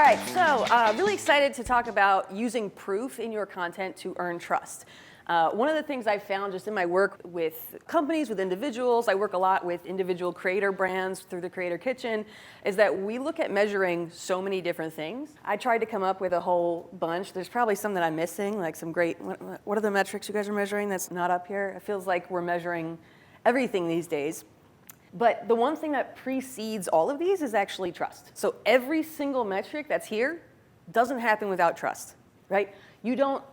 right, so really excited to talk about using proof in your content to earn trust. One of the things I've found just in my work with companies, with individuals, I work a lot with individual creator brands through the Creator Kitchen, is that we look at measuring so many different things. I tried to come up with a whole bunch. There's probably some that I'm missing, like some great, what are the metrics you guys are measuring that's not up here? It feels like we're measuring everything these days. But the one thing that precedes all of these is actually trust. So every single metric that's here doesn't happen without trust, right? You don't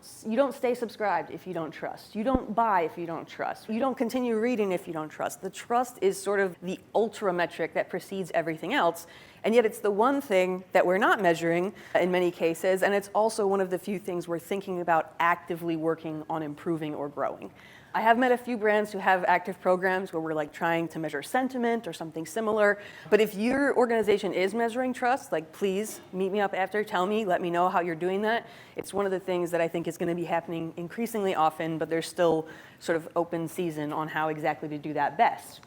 stay subscribed if you don't trust. You don't buy if you don't trust. You don't continue reading if you don't trust. The trust is sort of the ultra metric that precedes everything else. And yet it's the one thing that we're not measuring in many cases, and it's also one of the few things we're thinking about actively working on improving or growing. I have met a few brands who have active programs where we're like trying to measure sentiment or something similar. But if your organization is measuring trust, like please meet me up after, tell me, let me know how you're doing that. It's one of the things that I think is going to be happening increasingly often, but there's still sort of open season on how exactly to do that best.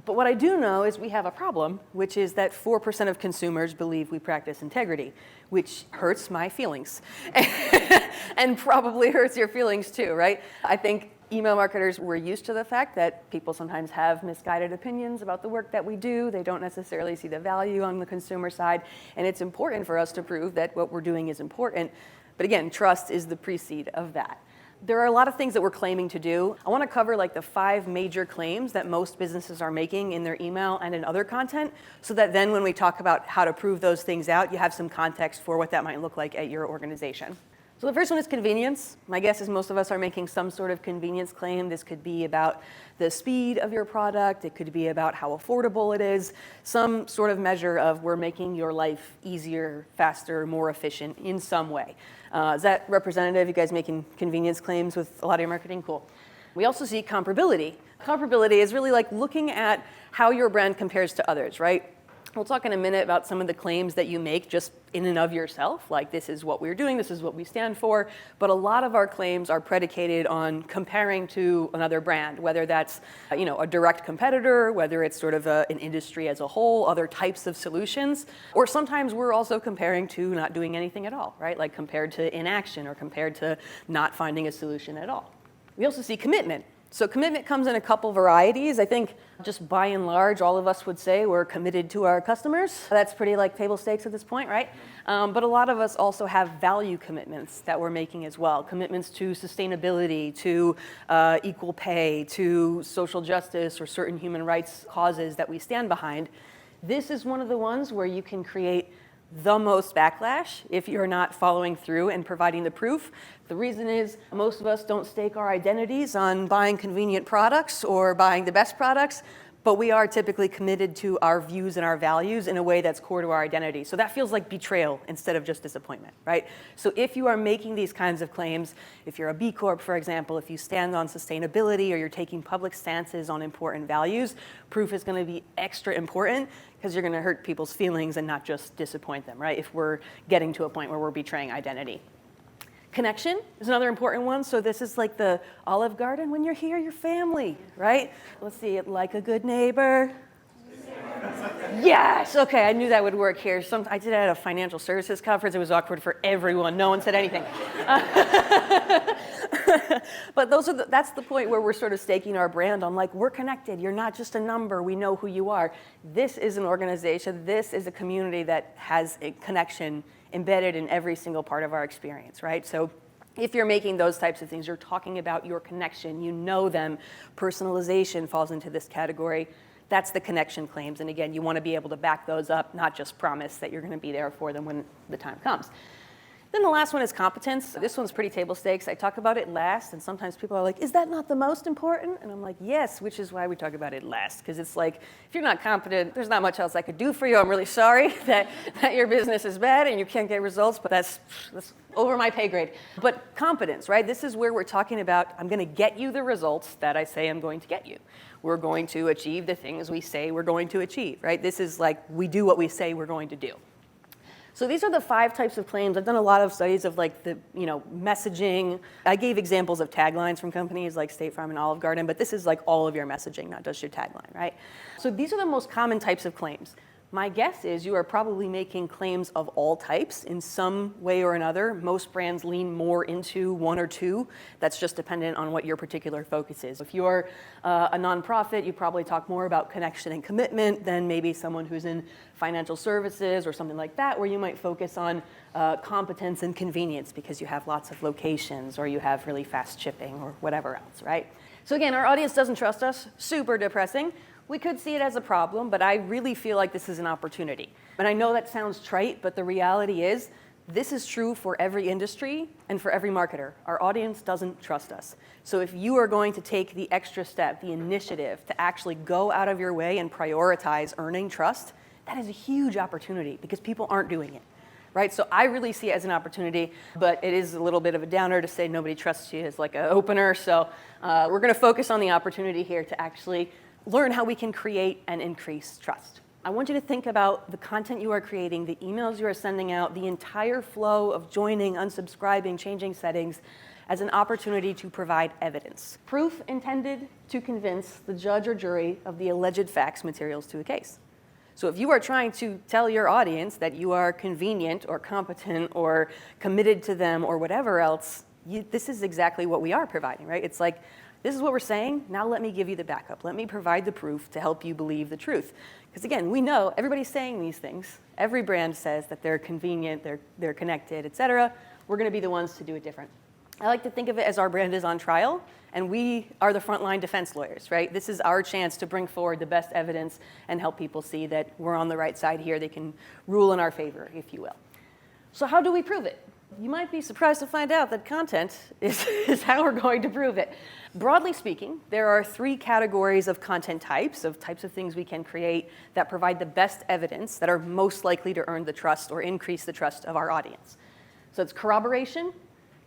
But what I do know is we have a problem, which is that 4% of consumers believe we practice integrity, which hurts my feelings and probably hurts your feelings too, right? I think email marketers, we're used to the fact that people sometimes have misguided opinions about the work that we do. They don't necessarily see the value on the consumer side, and it's important for us to prove that what we're doing is important. But again, trust is the precede of that. There are a lot of things that we're claiming to do. I want to cover like the 5 major claims that most businesses are making in their email and in other content, so that then when we talk about how to prove those things out, you have some context for what that might look like at your organization. So the first one is convenience. My guess is most of us are making some sort of convenience claim. This could be about the speed of your product. It could be about how affordable it is. Some sort of measure of we're making your life easier, faster, more efficient in some way. Is that representative? You guys making convenience claims with a lot of your marketing? Cool. We also see comparability. Comparability is really like looking at how your brand compares to others, right? We'll talk in a minute about some of the claims that you make just in and of yourself, like this is what we're doing, this is what we stand for. But a lot of our claims are predicated on comparing to another brand, whether that's a direct competitor, whether it's sort of an industry as a whole, other types of solutions, or sometimes we're also comparing to not doing anything at all, right? Like compared to inaction or compared to not finding a solution at all. We also see commitment. So commitment comes in a couple varieties. I think just by and large, all of us would say we're committed to our customers. That's pretty like table stakes at this point, right? But a lot of us also have value commitments that we're making as well. Commitments to sustainability, to equal pay, to social justice or certain human rights causes that we stand behind. This is one of the ones where you can create the most backlash if you're not following through and providing the proof. The reason is most of us don't stake our identities on buying convenient products or buying the best products, but we are typically committed to our views and our values in a way that's core to our identity. So that feels like betrayal instead of just disappointment, right? So if you are making these kinds of claims, if you're a B Corp, for example, if you stand on sustainability or you're taking public stances on important values, proof is going to be extra important because you're going to hurt people's feelings and not just disappoint them, right? If we're getting to a point where we're betraying identity. Connection is another important one. So this is like the Olive Garden. When you're here, you're family, right? Let's see it, like a good neighbor. Yes, okay, I knew that would work here. I did it at a financial services conference. It was awkward for everyone. No one said anything. But that's the point where we're sort of staking our brand on like, we're connected. You're not just a number. We know who you are. This is an organization. This is a community that has a connection embedded in every single part of our experience, right? So if you're making those types of things, you're talking about your connection, you know them. Personalization falls into this category. That's the connection claims. And again, you want to be able to back those up, not just promise that you're going to be there for them when the time comes. Then the last one is competence. This one's pretty table stakes. I talk about it last, and sometimes people are like, is that not the most important? And I'm like, yes, which is why we talk about it last. Because it's like, if you're not competent, there's not much else I could do for you. I'm really sorry that your business is bad and you can't get results, but that's over my pay grade. But competence, right? This is where we're talking about, I'm going to get you the results that I say I'm going to get you. We're going to achieve the things we say we're going to achieve, right? This is like, we do what we say we're going to do. So these are the 5 types of claims. I've done a lot of studies of like the, messaging. I gave examples of taglines from companies like State Farm and Olive Garden, but this is like all of your messaging, not just your tagline, right? So these are the most common types of claims. My guess is you are probably making claims of all types in some way or another. Most brands lean more into one or two. That's just dependent on what your particular focus is. If you're a nonprofit, you probably talk more about connection and commitment than maybe someone who's in financial services or something like that, where you might focus on competence and convenience because you have lots of locations or you have really fast shipping or whatever else, right? So again, our audience doesn't trust us. Super depressing. We could see it as a problem, but I really feel like this is an opportunity. And I know that sounds trite, but the reality is this is true for every industry and for every marketer. Our audience doesn't trust us. So if you are going to take the extra step, the initiative to actually go out of your way and prioritize earning trust, that is a huge opportunity because people aren't doing it. Right? So I really see it as an opportunity, but it is a little bit of a downer to say nobody trusts you as like an opener. So we're going to focus on the opportunity here to actually learn how we can create and increase trust. I want you to think about the content you are creating, the emails you are sending out, the entire flow of joining, unsubscribing, changing settings as an opportunity to provide evidence. Proof intended to convince the judge or jury of the alleged facts materials to a case. So if you are trying to tell your audience that you are convenient or competent or committed to them or whatever else, this is exactly what we are providing, right? It's like, this is what we're saying, now let me give you the backup. Let me provide the proof to help you believe the truth. Because again, we know everybody's saying these things. Every brand says that they're convenient, they're connected, et cetera. We're gonna be the ones to do it different. I like to think of it as our brand is on trial, and we are the frontline defense lawyers, right? This is our chance to bring forward the best evidence and help people see that we're on the right side here. They can rule in our favor, if you will. So how do we prove it? You might be surprised to find out that content is how we're going to prove it. Broadly speaking, there are three categories of content types of things we can create that provide the best evidence that are most likely to earn the trust or increase the trust of our audience. So it's corroboration,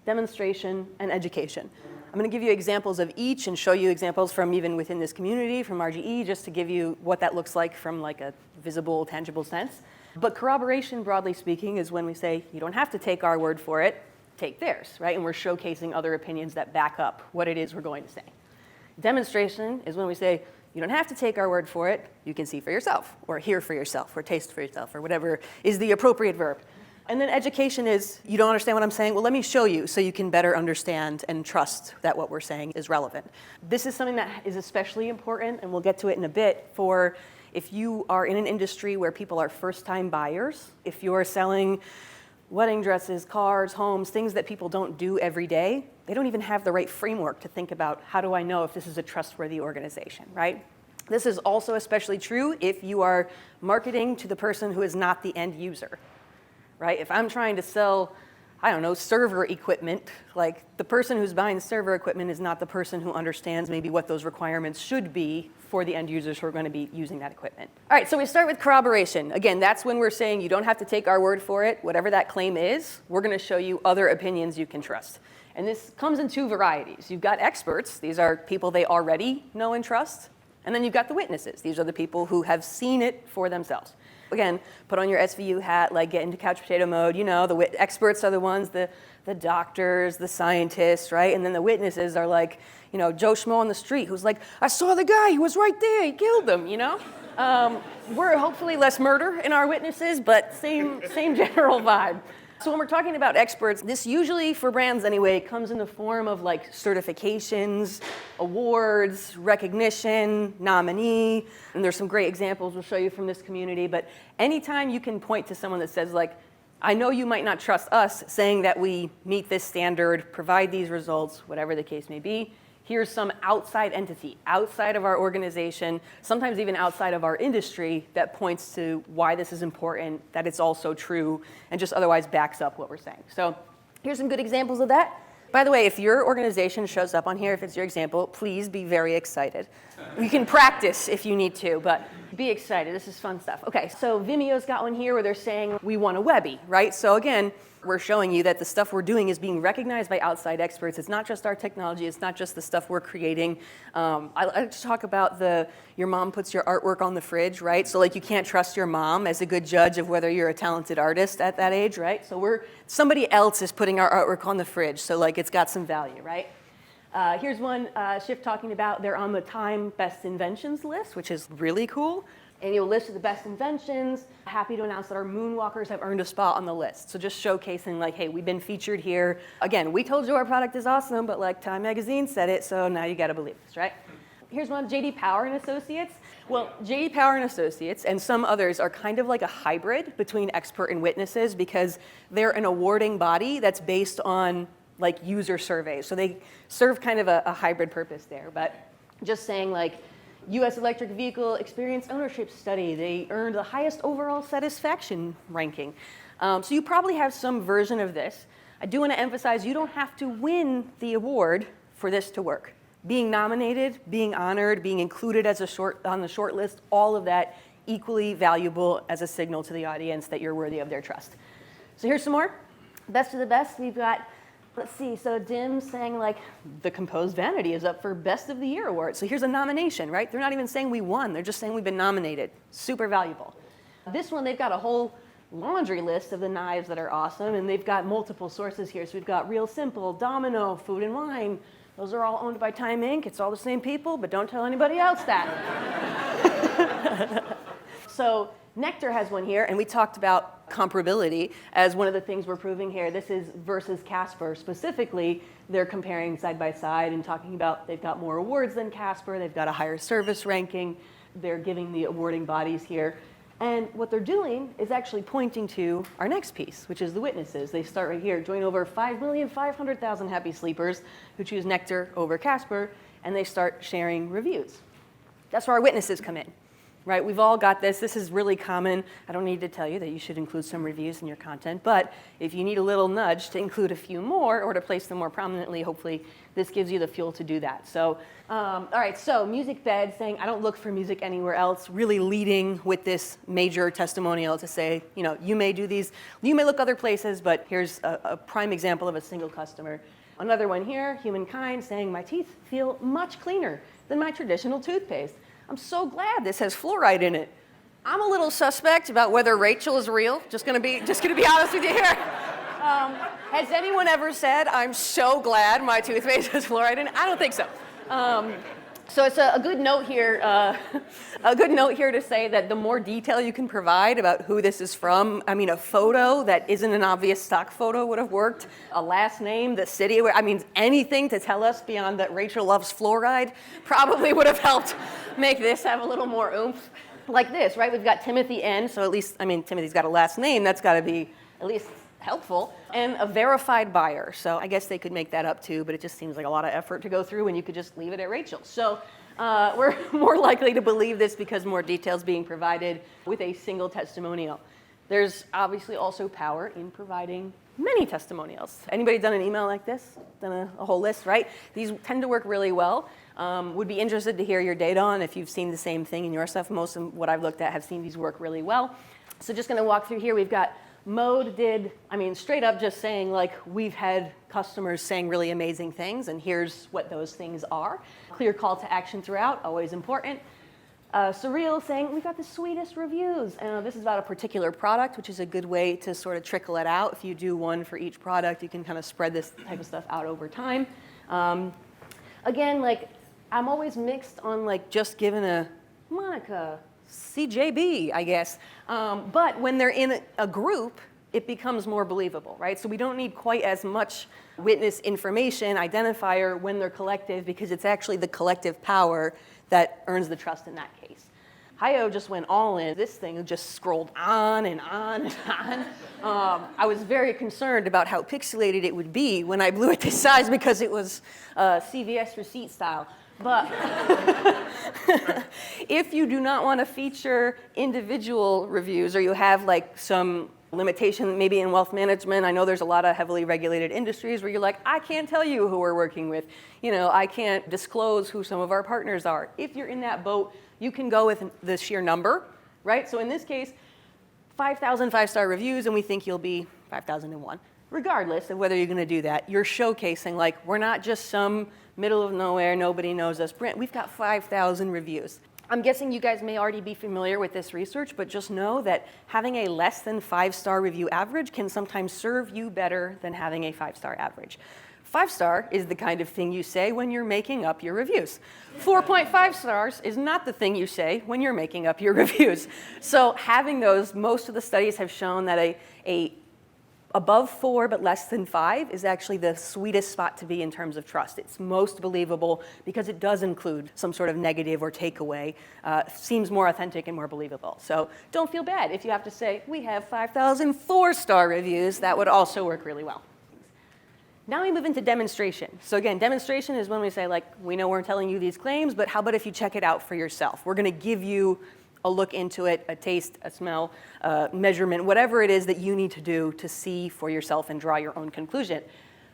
demonstration, and education. I'm going to give you examples of each and show you examples from even within this community, from RGE, just to give you what that looks like from like a visible, tangible sense. But corroboration, broadly speaking, is when we say, you don't have to take our word for it, take theirs, right? And we're showcasing other opinions that back up what it is we're going to say. Demonstration is when we say, you don't have to take our word for it, you can see for yourself, or hear for yourself, or taste for yourself, or whatever is the appropriate verb. And then education is, you don't understand what I'm saying? Well, let me show you so you can better understand and trust that what we're saying is relevant. This is something that is especially important, and we'll get to it in a bit, for if you are in an industry where people are first-time buyers, if you're selling wedding dresses, cars, homes, things that people don't do every day, they don't even have the right framework to think about, how do I know if this is a trustworthy organization, right? This is also especially true if you are marketing to the person who is not the end user. Right? If I'm trying to sell, I don't know, server equipment, like the person who's buying the server equipment is not the person who understands maybe what those requirements should be for the end users who are going to be using that equipment. All right, so we start with corroboration. Again, that's when we're saying you don't have to take our word for it. Whatever that claim is, we're going to show you other opinions you can trust. And this comes in two varieties. You've got experts. These are people they already know and trust. And then you've got the witnesses. These are the people who have seen it for themselves. Again, put on your SVU hat, like get into couch potato mode. You know, the experts are the ones, the doctors, the scientists, right? And then the witnesses are like, you know, Joe Schmo on the street who's like, I saw the guy, he was right there, he killed him, you know? We're hopefully less murder in our witnesses, but same general vibe. So when we're talking about experts, this usually, for brands anyway, comes in the form of like certifications, awards, recognition, nominee, and there's some great examples we'll show you from this community, but anytime you can point to someone that says like, I know you might not trust us saying that we meet this standard, provide these results, whatever the case may be, here's some outside entity, outside of our organization, sometimes even outside of our industry, that points to why this is important, that it's also true, and just otherwise backs up what we're saying. So here's some good examples of that. By the way, if your organization shows up on here, if it's your example, please be very excited. You can practice if you need to, but be excited. This is fun stuff. Okay, so Vimeo's got one here where they're saying we want a Webby, right? So again, we're showing you that the stuff we're doing is being recognized by outside experts. It's not just our technology. It's not just the stuff we're creating. I like to talk about your mom puts your artwork on the fridge, right? So like you can't trust your mom as a good judge of whether you're a talented artist at that age, right? So somebody else is putting our artwork on the fridge. So like it's got some value, right? Here's one Shift talking about they're on the Time Best Inventions list, which is really cool. Annual list of the best inventions. Happy to announce that our moonwalkers have earned a spot on the list. So just showcasing like, hey, we've been featured here. Again, we told you our product is awesome, but like Time Magazine said it, so now you gotta believe this, right? Here's one, J.D. Power and Associates. Well, J.D. Power and Associates and some others are kind of like a hybrid between expert and witnesses because they're an awarding body that's based on like user surveys. So they serve kind of a hybrid purpose there, but just saying like, U.S. electric vehicle experience ownership study, they earned the highest overall satisfaction ranking. So you probably have some version of this. I do want to emphasize you don't have to win the award for this to work. Being nominated, being honored, being included as on the short list, all of that equally valuable as a signal to the audience that you're worthy of their trust. So here's some more. Best of the best, we've got, let's see, so Dim saying like, the Composed Vanity is up for Best of the Year award. So here's a nomination, right? They're not even saying we won, they're just saying we've been nominated. Super valuable. This one, they've got a whole laundry list of the knives that are awesome, and they've got multiple sources here. So we've got Real Simple, Domino, Food and Wine. Those are all owned by Time Inc. It's all the same people, but don't tell anybody else that. So Nectar has one here, and we talked about comparability as one of the things we're proving here. This is versus Casper. Specifically, they're comparing side by side and talking about they've got more awards than Casper, they've got a higher service ranking, they're giving the awarding bodies here. And what they're doing is actually pointing to our next piece, which is the witnesses. They start right here, join over 5,500,000 happy sleepers who choose Nectar over Casper, and they start sharing reviews. That's where our witnesses come in. Right, we've all got this. This is really common. I don't need to tell you that you should include some reviews in your content, but if you need a little nudge to include a few more or to place them more prominently, hopefully this gives you the fuel to do that. So, all right, so Music Bed saying, I don't look for music anywhere else, really leading with this major testimonial to say, you know, you may do these, you may look other places, but here's a prime example of a single customer. Another one here, Humankind saying, my teeth feel much cleaner than my traditional toothpaste. I'm so glad this has fluoride in it. I'm a little suspect about whether Rachel is real. Just gonna be honest with you here. Has anyone ever said, I'm so glad my toothpaste has fluoride in it? I don't think so. So it's a good note here, to say that the more detail you can provide about who this is from, I mean, a photo that isn't an obvious stock photo would have worked. A last name, the city, I mean, anything to tell us beyond that Rachel loves fluoride probably would have helped make this have a little more oomph. Like this, right? We've got Timothy N, so at least, I mean, Timothy's got a last name, that's gotta be at least helpful, and a verified buyer. So I guess they could make that up too, but it just seems like a lot of effort to go through when you could just leave it at Rachel. So we're more likely to believe this because more details being provided with a single testimonial. There's obviously also power in providing many testimonials. Anybody done an email like this? Done a whole list, right? These tend to work really well. Would be interested to hear your data on if you've seen the same thing in your stuff. Most of what I've looked at have seen these work really well. So just gonna walk through here. We've got Mode did, I mean, straight up just saying like, we've had customers saying really amazing things and here's what those things are. Clear call to action throughout, always important. Surreal saying, we've got the sweetest reviews. And this is about a particular product, which is a good way to sort of trickle it out. If you do one for each product, you can kind of spread this type of stuff out over time. Again, like, I'm always mixed on like just giving a Monica, CJB, I guess. But when they're in a group, it becomes more believable, right? So we don't need quite as much witness information, identifier when they're collective because it's actually the collective power that earns the trust in that case. Hayo just went all in. This thing just scrolled on and on and on. I was very concerned about how pixelated it would be when I blew it this size because it was CVS receipt style. But if you do not want to feature individual reviews or you have like some limitation maybe in wealth management, I know there's a lot of heavily regulated industries where you're like, I can't tell you who we're working with. You know, I can't disclose who some of our partners are. If you're in that boat, you can go with the sheer number, right? So in this case, 5,000 five-star reviews and we think you'll be 5,001. Regardless of whether you're going to do that, you're showcasing like we're not just some middle of nowhere, nobody knows us brand. We've got 5,000 reviews. I'm guessing you guys may already be familiar with this research, but just know that having a less than 5-star review average can sometimes serve you better than having a 5-star average. 5-star is the kind of thing you say when you're making up your reviews. 4.5 stars is not the thing you say when you're making up your reviews. So having those, most of the studies have shown that a above 4 but less than 5 is actually the sweetest spot to be in terms of trust. It's most believable because it does include some sort of negative or takeaway. Seems more authentic and more believable. So don't feel bad if you have to say, we have 5,000 4-star reviews. That would also work really well. Now we move into demonstration. So again, demonstration is when we say, like, we know we're telling you these claims, but how about if you check it out for yourself? We're going to give you a look into it, a taste, a smell, measurement, whatever it is that you need to do to see for yourself and draw your own conclusion.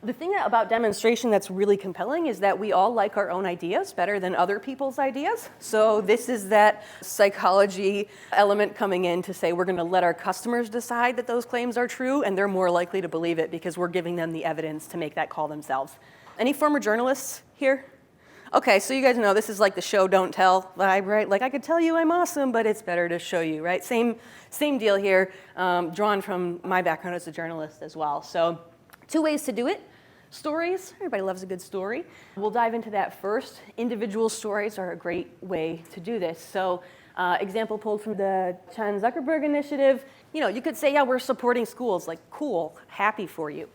The thing about demonstration that's really compelling is that we all like our own ideas better than other people's ideas. So this is that psychology element coming in to say we're going to let our customers decide that those claims are true, and they're more likely to believe it because we're giving them the evidence to make that call themselves. Any former journalists here? Okay, so you guys know this is like the show don't tell vibe, right? Like, I could tell you I'm awesome, but it's better to show you, right? Same deal here, drawn from my background as a journalist as well. So 2 ways to do it. Stories, everybody loves a good story. We'll dive into that first. Individual stories are a great way to do this. So example pulled from the Chan Zuckerberg initiative. You know, you could say, yeah, we're supporting schools. Like, cool, happy for you.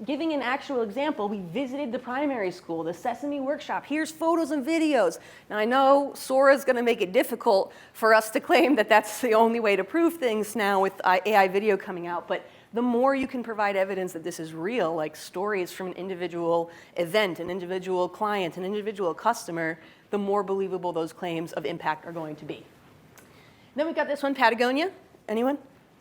Giving an actual example, we visited the primary school, the Sesame Workshop. Here's photos and videos. Now, I know Sora's going to make it difficult for us to claim that that's the only way to prove things now with AI video coming out, but the more you can provide evidence that this is real, like stories from an individual event, an individual client, an individual customer, the more believable those claims of impact are going to be. Then we've got this one, Patagonia. Anyone?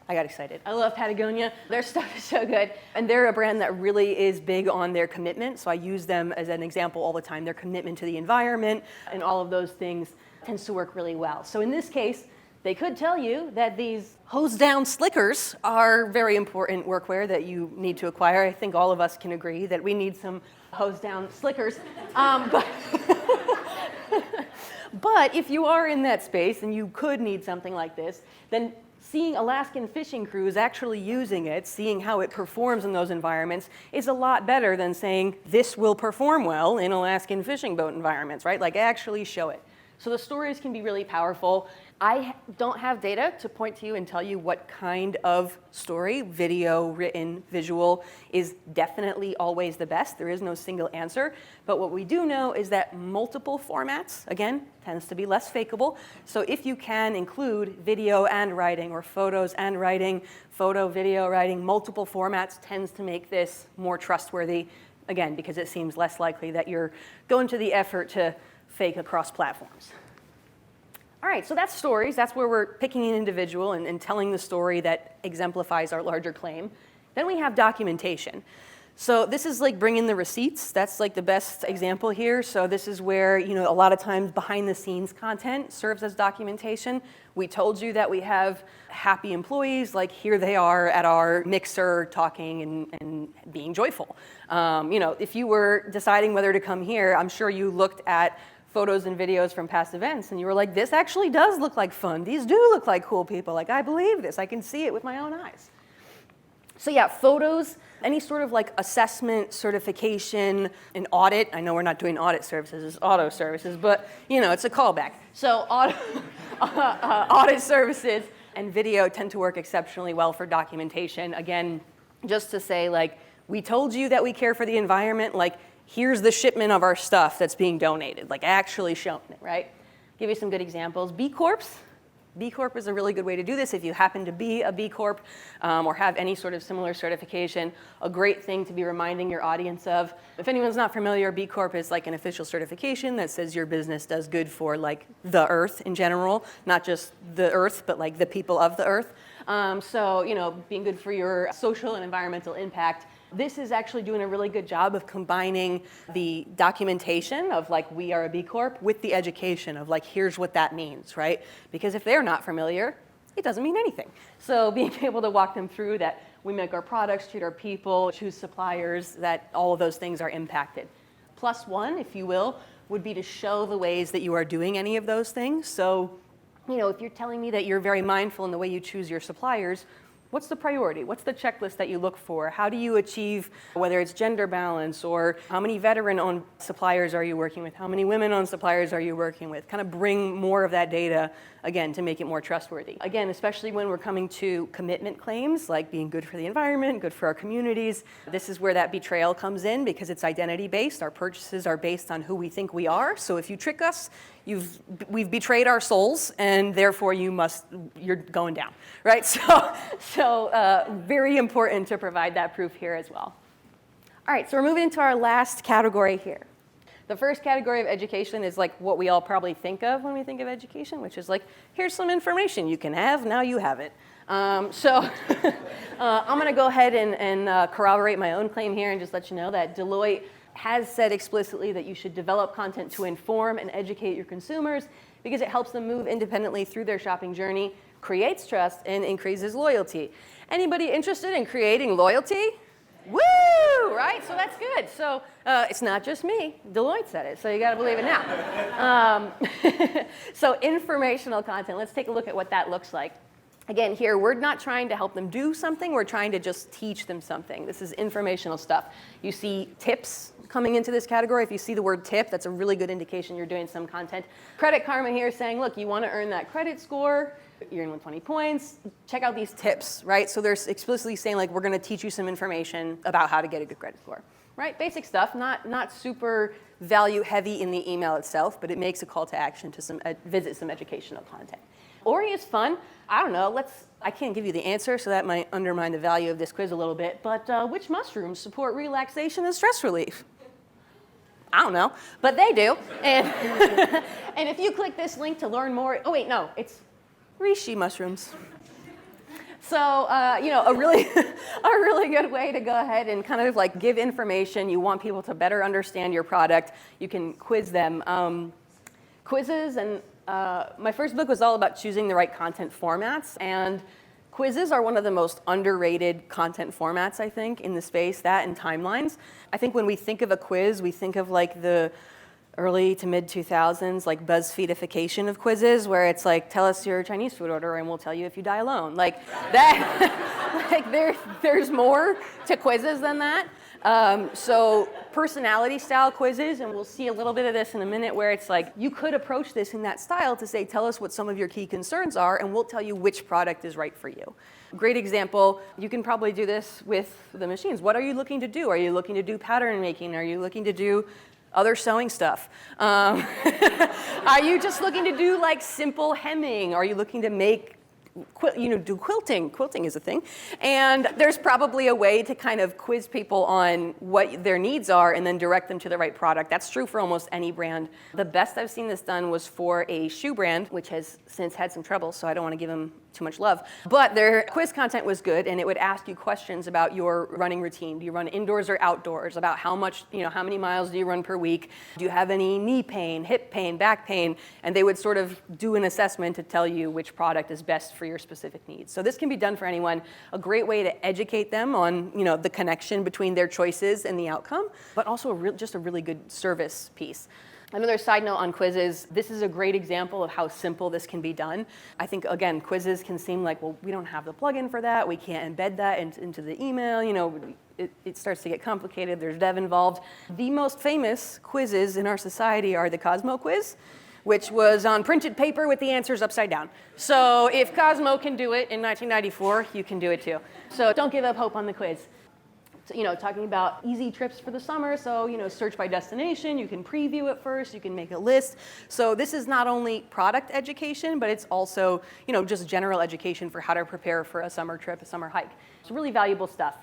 I got excited. I love Patagonia. Their stuff is so good. And they're a brand that really is big on their commitment. So I use them as an example all the time. Their commitment to the environment and all of those things tends to work really well. So in this case, they could tell you that these hose-down slickers are very important workwear that you need to acquire. I think all of us can agree that we need some hose-down slickers. But if you are in that space and you could need something like this, then seeing Alaskan fishing crews actually using it, seeing how it performs in those environments, is a lot better than saying this will perform well in Alaskan fishing boat environments, right? Like, actually show it. So the stories can be really powerful. I don't have data to point to you and tell you what kind of story, video, written, visual, is definitely always the best. There is no single answer. But what we do know is that multiple formats, again, tends to be less fakeable. So if you can include video and writing, or photos and writing, photo, video, writing, multiple formats tends to make this more trustworthy, again, because it seems less likely that you're going to the effort to fake across platforms. All right, so that's stories. That's where we're picking an individual and telling the story that exemplifies our larger claim. Then we have documentation. So this is like bringing the receipts. That's like the best example here. So this is where, you know, a lot of times behind the scenes content serves as documentation. We told you that we have happy employees, like here they are at our mixer talking and being joyful. You know, if you were deciding whether to come here, I'm sure you looked at photos and videos from past events, and you were like, this actually does look like fun. These do look like cool people. Like, I believe this. I can see it with my own eyes. So yeah, photos, any sort of like assessment, certification, an audit. I know we're not doing audit services, it's auto services, but you know, it's a callback. So audit services and video tend to work exceptionally well for documentation. Again, just to say, like, we told you that we care for the environment, like, here's the shipment of our stuff that's being donated, like actually showing it, right? Give you some good examples. B Corps. B Corp is a really good way to do this if you happen to be a B Corp or have any sort of similar certification. A great thing to be reminding your audience of. If anyone's not familiar, B Corp is like an official certification that says your business does good for like the earth in general, not just the earth, but like the people of the earth. So, you know, being good for your social and environmental impact. This is actually doing a really good job of combining the documentation of like, we are a B Corp with the education of like, here's what that means, right? Because if they're not familiar, it doesn't mean anything. So being able to walk them through that we make our products, treat our people, choose suppliers, that all of those things are impacted. Plus one, if you will, would be to show the ways that you are doing any of those things. So, you know, if you're telling me that you're very mindful in the way you choose your suppliers, What's the priority? What's the checklist that you look for? How do you achieve, whether it's gender balance or how many veteran-owned suppliers are you working with? How many women-owned suppliers are you working with? Kind of bring more of that data, again, to make it more trustworthy. Again, especially when we're coming to commitment claims, like being good for the environment, good for our communities. This is where that betrayal comes in because it's identity-based. Our purchases are based on who we think we are. So if you trick us, we've betrayed our souls, and therefore you're going down, right? So very important to provide that proof here as well. All right, so we're moving into our last category here. The first category of education is like what we all probably think of when we think of education, which is like, here's some information you can have, now you have it. I'm going to go ahead and corroborate my own claim here and just let you know that Deloitte has said explicitly that you should develop content to inform and educate your consumers because it helps them move independently through their shopping journey, creates trust, and increases loyalty. Anybody interested in creating loyalty? Woo, right? So that's good. So it's not just me. Deloitte said it, so you got to believe it now. So informational content, let's take a look at what that looks like. Again, here, we're not trying to help them do something. We're trying to just teach them something. This is informational stuff. You see tips coming into this category. If you see the word tip, that's a really good indication you're doing some content. Credit Karma here is saying, look, you want to earn that credit score. You're in 120 points. Check out these tips, right? So they're explicitly saying, like, we're going to teach you some information about how to get a good credit score, right? Basic stuff, not super value heavy in the email itself, but it makes a call to action to visit some educational content. Ori is fun. I don't know, I can't give you the answer, so that might undermine the value of this quiz a little bit, but which mushrooms support relaxation and stress relief? I don't know, but they do. And, and if you click this link to learn more, oh wait, no, it's reishi mushrooms. So, a really good way to go ahead and kind of like give information. You want people to better understand your product. You can quiz them. Quizzes and my first book was all about choosing the right content formats, and quizzes are one of the most underrated content formats, I think, in the space, that and timelines. I think when we think of a quiz, we think of like the early to mid 2000s, like BuzzFeedification of quizzes, where it's like, tell us your Chinese food order and we'll tell you if you die alone. Like that, like there's more to quizzes than that. So personality style quizzes, and we'll see a little bit of this in a minute, where it's like you could approach this in that style to say, tell us what some of your key concerns are, and we'll tell you which product is right for you. Great example, you can probably do this with the machines. What are you looking to do? Are you looking to do pattern making? Are you looking to do other sewing stuff? Are you just looking to do like simple hemming? Are you looking to make do quilting. Quilting is a thing. And there's probably a way to kind of quiz people on what their needs are and then direct them to the right product. That's true for almost any brand. The best I've seen this done was for a shoe brand, which has since had some trouble, so I don't want to give them too much love. But their quiz content was good, and it would ask you questions about your running routine. Do you run indoors or outdoors? About how much, how many miles do you run per week? Do you have any knee pain, hip pain, back pain? And they would sort of do an assessment to tell you which product is best for your specific needs. So this can be done for anyone. A great way to educate them on, the connection between their choices and the outcome, but also just a really good service piece. Another side note on quizzes, this is a great example of how simple this can be done. I think, again, quizzes can seem like, well, we don't have the plugin for that. We can't embed that into the email. It starts to get complicated. There's dev involved. The most famous quizzes in our society are the Cosmo quiz, which was on printed paper with the answers upside down. So if Cosmo can do it in 1994, you can do it too. So don't give up hope on the quiz. So, talking about easy trips for the summer. So, search by destination. You can preview it first. You can make a list. So this is not only product education, but it's also, just general education for how to prepare for a summer trip, a summer hike. It's really valuable stuff.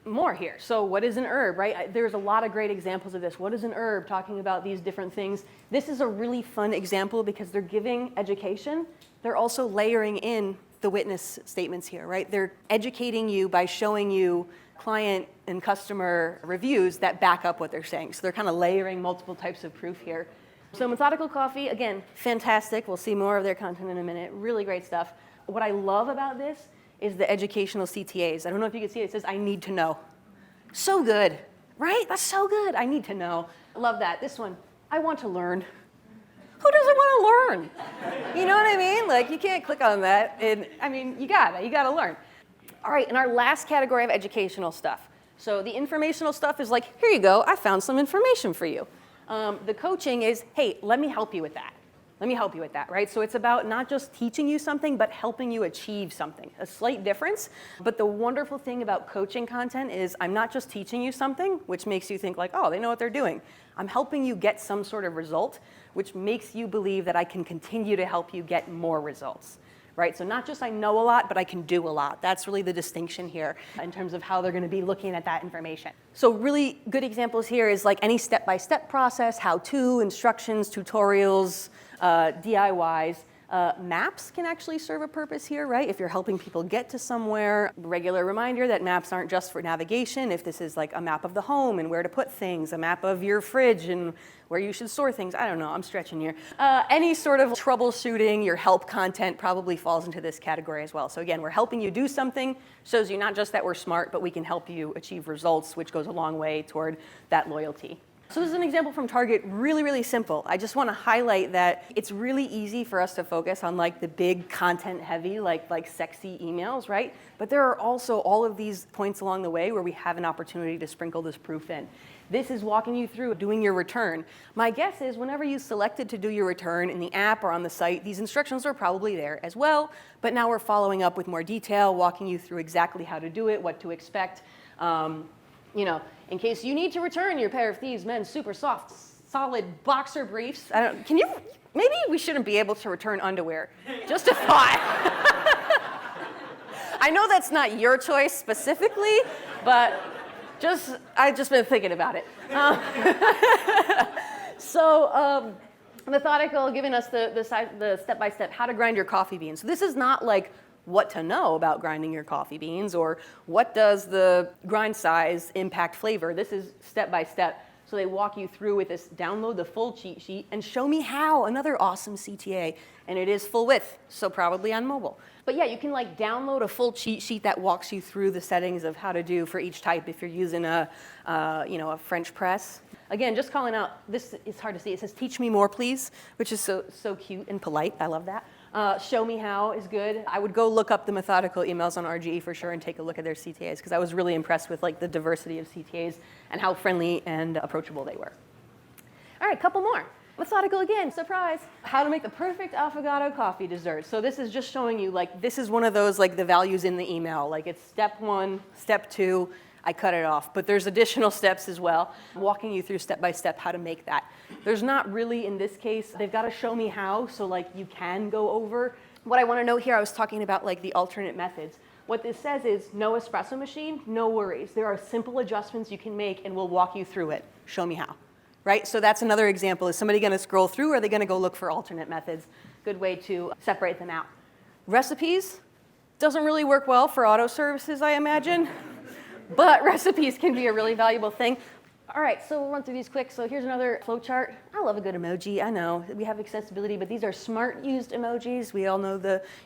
More here. So what is an herb, right? There's a lot of great examples of this. What is an herb? Talking about these different things. This is a really fun example because they're giving education. They're also layering in the witness statements here, right? They're educating you by showing you client and customer reviews that back up what they're saying. So they're kind of layering multiple types of proof here. So Methodical Coffee, again, fantastic. We'll see more of their content in a minute. Really great stuff. What I love about this is the educational CTAs. I don't know if you can see it. It says, I need to know. So good, right? That's so good. I need to know. Love that. This one, I want to learn. Who doesn't want to learn? You know what I mean? Like, you can't click on that. And I mean, you gotta learn. All right, and our last category of educational stuff. So the informational stuff is like, here you go, I found some information for you. The coaching is, hey, let me help you with that. Let me help you with that, right? So it's about not just teaching you something, but helping you achieve something. A slight difference, but the wonderful thing about coaching content is I'm not just teaching you something, which makes you think like, oh, they know what they're doing. I'm helping you get some sort of result, which makes you believe that I can continue to help you get more results, right? So not just I know a lot, but I can do a lot. That's really the distinction here in terms of how they're going to be looking at that information. So really good examples here is like any step-by-step process, how-to, instructions, tutorials, DIYs. Maps can actually serve a purpose here, right? If you're helping people get to somewhere, regular reminder that maps aren't just for navigation. If this is like a map of the home and where to put things, a map of your fridge and where you should store things. I don't know, I'm stretching here. Any sort of troubleshooting, your help content probably falls into this category as well. So again, we're helping you do something, shows you not just that we're smart, but we can help you achieve results, which goes a long way toward that loyalty. So this is an example from Target, really, really simple. I just want to highlight that it's really easy for us to focus on like the big content heavy, like sexy emails, right? But there are also all of these points along the way where we have an opportunity to sprinkle this proof in. This is walking you through doing your return. My guess is whenever you selected to do your return in the app or on the site, these instructions are probably there as well, but now we're following up with more detail, walking you through exactly how to do it, what to expect. You know, in case you need to return your pair of Thieves men's super soft, solid boxer briefs. Maybe we shouldn't be able to return underwear. Just a thought. I know that's not your choice specifically, but I've just been thinking about it. Methodical, giving us the step-by-step how to grind your coffee beans. So this is not like what to know about grinding your coffee beans or what does the grind size impact flavor. This is step-by-step. So they walk you through with this, download the full cheat sheet and show me how, another awesome CTA. And it is full width, so probably on mobile. But yeah, you can like download a full cheat sheet that walks you through the settings of how to do for each type if you're using a French press. Again, just calling out, this is hard to see. It says, teach me more, please, which is so cute and polite. I love that. Show me how is good. I would go look up the methodical emails on RGE for sure and take a look at their CTAs because I was really impressed with like the diversity of CTAs and how friendly and approachable they were. All right, couple more. Methodical again, surprise. How to make the perfect affogato coffee dessert. So this is just showing you like this is one of those like the values in the email. Like it's step 1, step 2. I cut it off, but there's additional steps as well, walking you through step by step how to make that. There's not really, in this case, they've got to show me how, so like you can go over. What I want to note here, I was talking about like the alternate methods. What this says is no espresso machine, no worries. There are simple adjustments you can make and we'll walk you through it. Show me how, right? So that's another example. Is somebody going to scroll through or are they going to go look for alternate methods? Good way to separate them out. Recipes doesn't really work well for auto services, I imagine. But recipes can be a really valuable thing. All right, so we'll run through these quick. So here's another flow chart. I love a good emoji. I know we have accessibility, but these are smart used emojis. We all know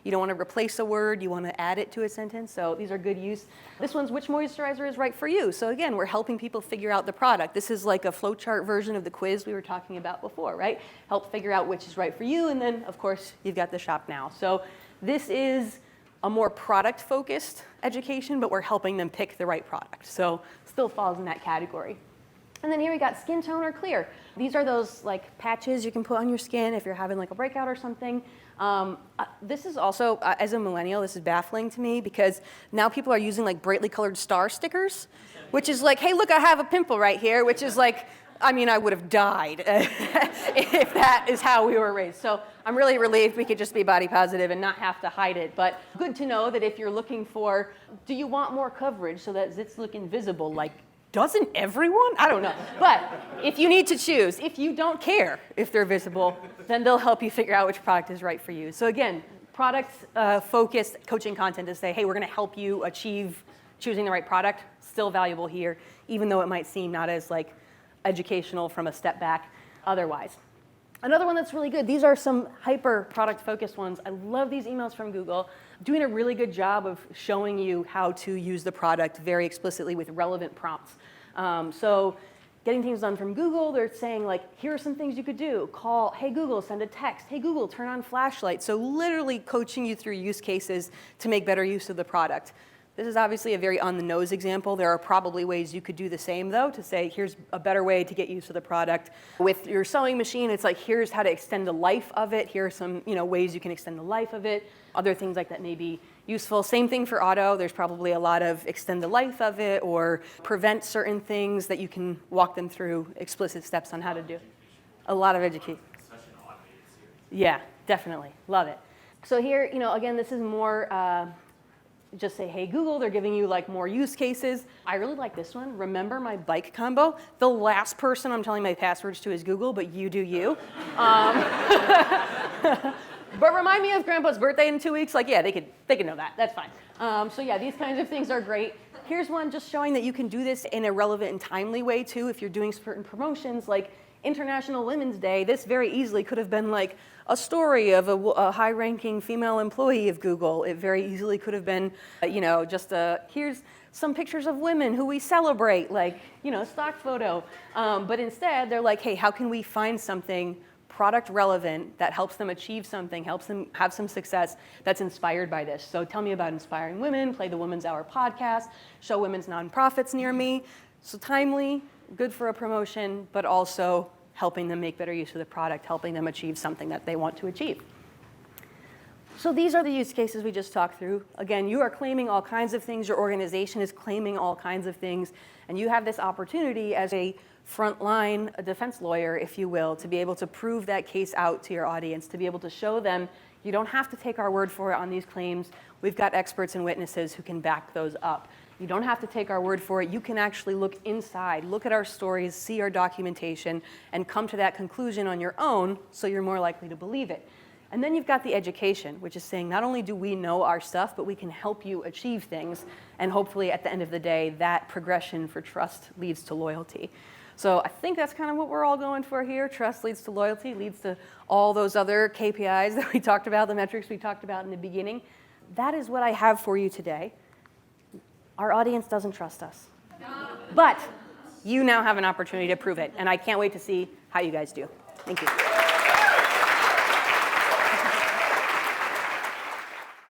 you don't want to replace a word, you want to add it to a sentence. So these are good use. This one's which moisturizer is right for you. So again, we're helping people figure out the product. This is like a flow chart version of the quiz we were talking about before, right? Help figure out which is right for you. And then, of course, you've got the shop now. So this is a more product-focused education, but we're helping them pick the right product. So still falls in that category. And then here we got skin tone or clear. These are those like patches you can put on your skin if you're having like a breakout or something. This is also, as a millennial, this is baffling to me because now people are using like brightly colored star stickers, which is like, hey, look, I have a pimple right here, which is like, I mean, I would have died if that is how we were raised. So I'm really relieved we could just be body positive and not have to hide it. But good to know that if you're looking for, do you want more coverage so that zits look invisible? Like, doesn't everyone? I don't know. But if you need to choose, if you don't care if they're visible, then they'll help you figure out which product is right for you. So again, product-focused coaching content to say, hey, we're going to help you achieve choosing the right product. Still valuable here, even though it might seem not as like educational from a step back otherwise. Another one that's really good, these are some hyper product focused ones. I love these emails from Google, doing a really good job of showing you how to use the product very explicitly with relevant prompts. So getting things done from Google, they're saying like, here are some things you could do. Call, hey Google, send a text. Hey Google, turn on flashlight. So literally coaching you through use cases to make better use of the product. This is obviously a very on-the-nose example. There are probably ways you could do the same, though, to say, here's a better way to get use of the product. With your sewing machine, it's like, here's how to extend the life of it. Here are some ways you can extend the life of it. Other things like that may be useful. Same thing for auto. There's probably a lot of extend the life of it or prevent certain things that you can walk them through explicit steps on how to do. A lot of education. Such an automated series. Yeah, definitely. Love it. So here, again, this is more... just say, hey, Google, they're giving you like more use cases. I really like this one. Remember my bike combo? The last person I'm telling my passwords to is Google, but you do you. But remind me of Grandpa's birthday in 2 weeks. Like, yeah, they could know that. That's fine. So yeah, these kinds of things are great. Here's one just showing that you can do this in a relevant and timely way too. If you're doing certain promotions, like International Women's Day, this very easily could have been like a story of a high-ranking female employee of Google. It very easily could have been, just here's some pictures of women who we celebrate, like, stock photo. But instead, they're like, hey, how can we find something product relevant that helps them achieve something, helps them have some success that's inspired by this? So tell me about inspiring women, play the Women's Hour podcast, show women's nonprofits near me. So timely, good for a promotion, but also helping them make better use of the product, helping them achieve something that they want to achieve. So these are the use cases we just talked through. Again, you are claiming all kinds of things. Your organization is claiming all kinds of things. And you have this opportunity as a frontline defense lawyer, if you will, to be able to prove that case out to your audience, to be able to show them you don't have to take our word for it on these claims. We've got experts and witnesses who can back those up. You don't have to take our word for it. You can actually look inside, look at our stories, see our documentation, and come to that conclusion on your own, so you're more likely to believe it. And then you've got the education, which is saying not only do we know our stuff, but we can help you achieve things. And hopefully at the end of the day, that progression for trust leads to loyalty. So I think that's kind of what we're all going for here. Trust leads to loyalty, leads to all those other KPIs that we talked about, the metrics we talked about in the beginning. That is what I have for you today. Our audience doesn't trust us. But you now have an opportunity to prove it. And I can't wait to see how you guys do. Thank you.